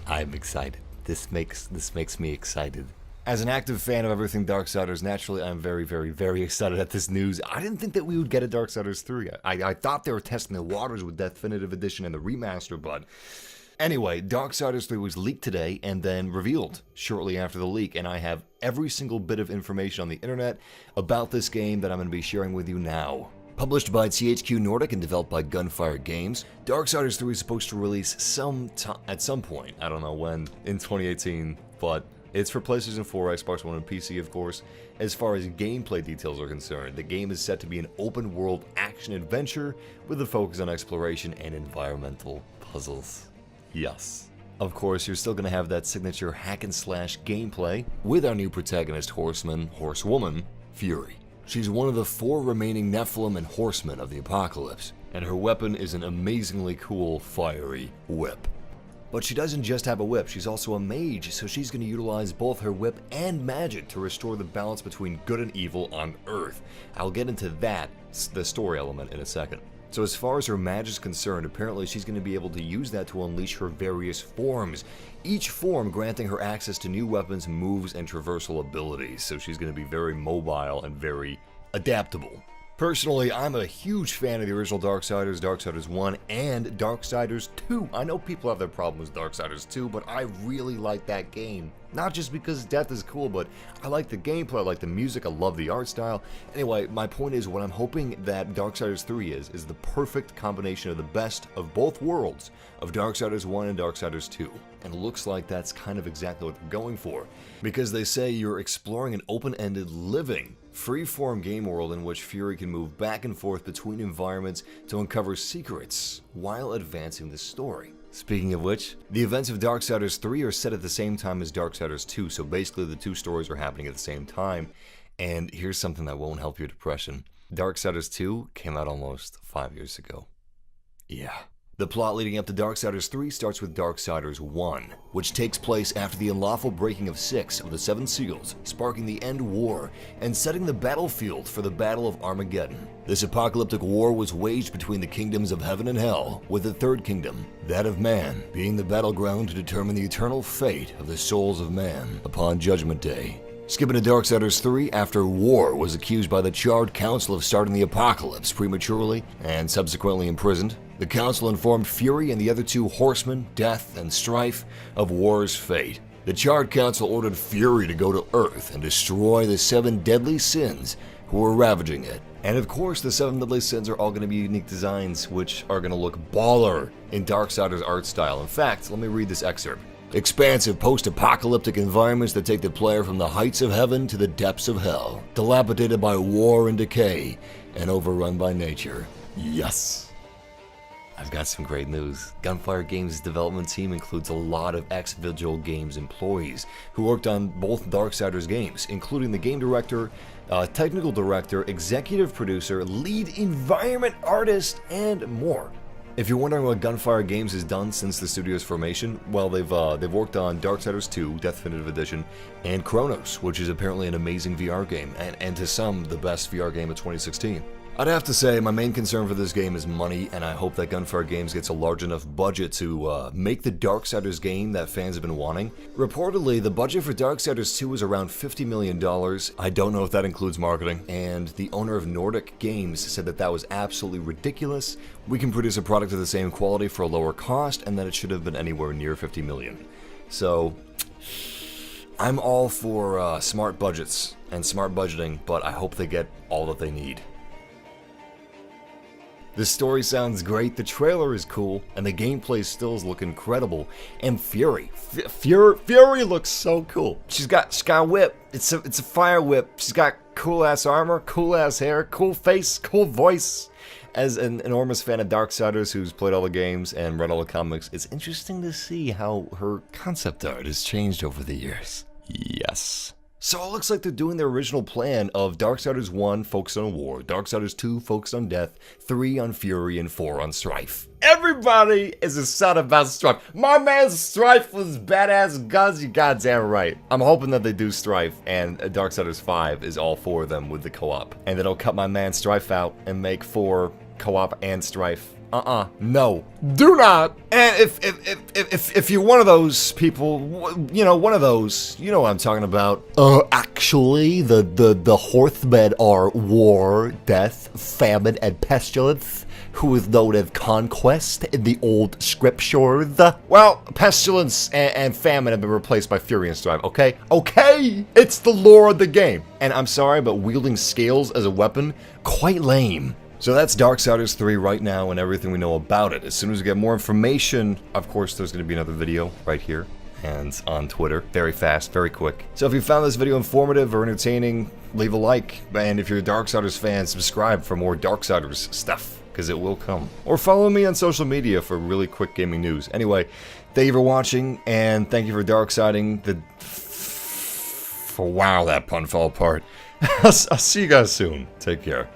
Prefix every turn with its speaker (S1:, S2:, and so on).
S1: I'm excited. This makes me excited. As an active fan of everything Darksiders, naturally I'm very, very, very excited at this news. I didn't think that we would get a Darksiders 3. I thought they were testing the waters with Definitive Edition and the remaster, but anyway, Darksiders 3 was leaked today and then revealed shortly after the leak, and I have every single bit of information on the internet about this game that I'm going to be sharing with you now. Published by THQ Nordic and developed by Gunfire Games, Darksiders 3 is supposed to release at some point, I don't know when, in 2018, but it's for PlayStation 4, Xbox One, and PC, of course. As far as gameplay details are concerned, the game is set to be an open-world action-adventure with a focus on exploration and environmental puzzles. Yes. Of course, you're still going to have that signature hack-and-slash gameplay with our new protagonist, Horsewoman, Fury. She's one of the 4 remaining Nephilim and Horsemen of the Apocalypse, and her weapon is an amazingly cool, fiery whip. But she doesn't just have a whip, she's also a mage, so she's going to utilize both her whip and magic to restore the balance between good and evil on Earth. I'll get into that, the story element, in a second. So as far as her magic is concerned, apparently she's going to be able to use that to unleash her various forms, each form granting her access to new weapons, moves, and traversal abilities, so she's going to be very mobile and very adaptable. Personally, I'm a huge fan of the original Darksiders, Darksiders 1, and Darksiders 2. I know people have their problems with Darksiders 2, but I really like that game. Not just because death is cool, but I like the gameplay, I like the music, I love the art style. Anyway, my point is, what I'm hoping that Darksiders 3 is the perfect combination of the best of both worlds, of Darksiders 1 and Darksiders 2. And it looks like that's kind of exactly what they're going for, because they say you're exploring an open-ended, living, free-form game world in which Fury can move back and forth between environments to uncover secrets while advancing the story. Speaking of which, the events of Darksiders 3 are set at the same time as Darksiders 2, so basically the 2 stories are happening at the same time. And here's something that won't help your depression. Darksiders 2 came out almost 5 years ago. Yeah. The plot leading up to Darksiders 3 starts with Darksiders 1, which takes place after the unlawful breaking of 6 of the 7 seals, sparking the end war and setting the battlefield for the Battle of Armageddon. This apocalyptic war was waged between the kingdoms of heaven and hell, with the third kingdom, that of man, being the battleground to determine the eternal fate of the souls of man upon Judgment Day. Skipping to Darksiders 3, after War was accused by the Charred Council of starting the apocalypse prematurely and subsequently imprisoned, the council informed Fury and the other 2 horsemen, Death and Strife, of War's fate. The Charred Council ordered Fury to go to Earth and destroy the 7 deadly sins who were ravaging it. And of course, the 7 deadly sins are all going to be unique designs, which are going to look baller in Darksiders art style. In fact, let me read this excerpt. Expansive post-apocalyptic environments that take the player from the heights of heaven to the depths of hell, dilapidated by war and decay, and overrun by nature. Yes! I've got some great news. Gunfire Games' development team includes a lot of ex-Vigil Games employees who worked on both Darksiders games, including the game director, technical director, executive producer, lead environment artist, and more. If you're wondering what Gunfire Games has done since the studio's formation, well, they've worked on Darksiders 2, Definitive Edition, and Chronos, which is apparently an amazing VR game, and to some, the best VR game of 2016. I'd have to say, my main concern for this game is money, and I hope that Gunfire Games gets a large enough budget to make the Darksiders game that fans have been wanting. Reportedly, the budget for Darksiders 2 is around $50 million. I don't know if that includes marketing, and the owner of Nordic Games said that that was absolutely ridiculous. We can produce a product of the same quality for a lower cost, and that it should have been anywhere near $50 million. So, I'm all for smart budgets and smart budgeting, but I hope they get all that they need. The story sounds great, the trailer is cool, and the gameplay stills look incredible. And Fury looks so cool. She's got a whip. It's a fire whip. She's got cool ass armor, cool ass hair, cool face, cool voice. As an enormous fan of Darksiders who's played all the games and read all the comics, it's interesting to see how her concept art has changed over the years. Yes. So it looks like they're doing their original plan of Darksiders 1 focused on war, Darksiders 2 focused on death, 3 on Fury, and 4 on Strife. Everybody is excited about Strife. My man Strife was badass guns, you goddamn right. I'm hoping that they do Strife, and Darksiders 5 is all 4 of them with the co-op. And then I'll cut my man Strife out and make 4 co-op and Strife No. Do not! And if you're one of those people, you know, one of those, you know what I'm talking about. Actually, the Horthmed are war, death, famine, and pestilence, who is known as conquest in the old scriptures. Well, pestilence and famine have been replaced by fury and strife, okay? Okay! It's the lore of the game. And I'm sorry, but wielding scales as a weapon, quite lame. So that's Darksiders 3 right now and everything we know about it. As soon as we get more information, of course, there's going to be another video right here and on Twitter. Very fast, very quick. So if you found this video informative or entertaining, leave a like. And if you're a Darksiders fan, subscribe for more Darksiders stuff, because it will come. Or follow me on social media for really quick gaming news. Anyway, thank you for watching, and thank you for Darksiding the... Wow, that pun fell apart. I'll see you guys soon. Take care.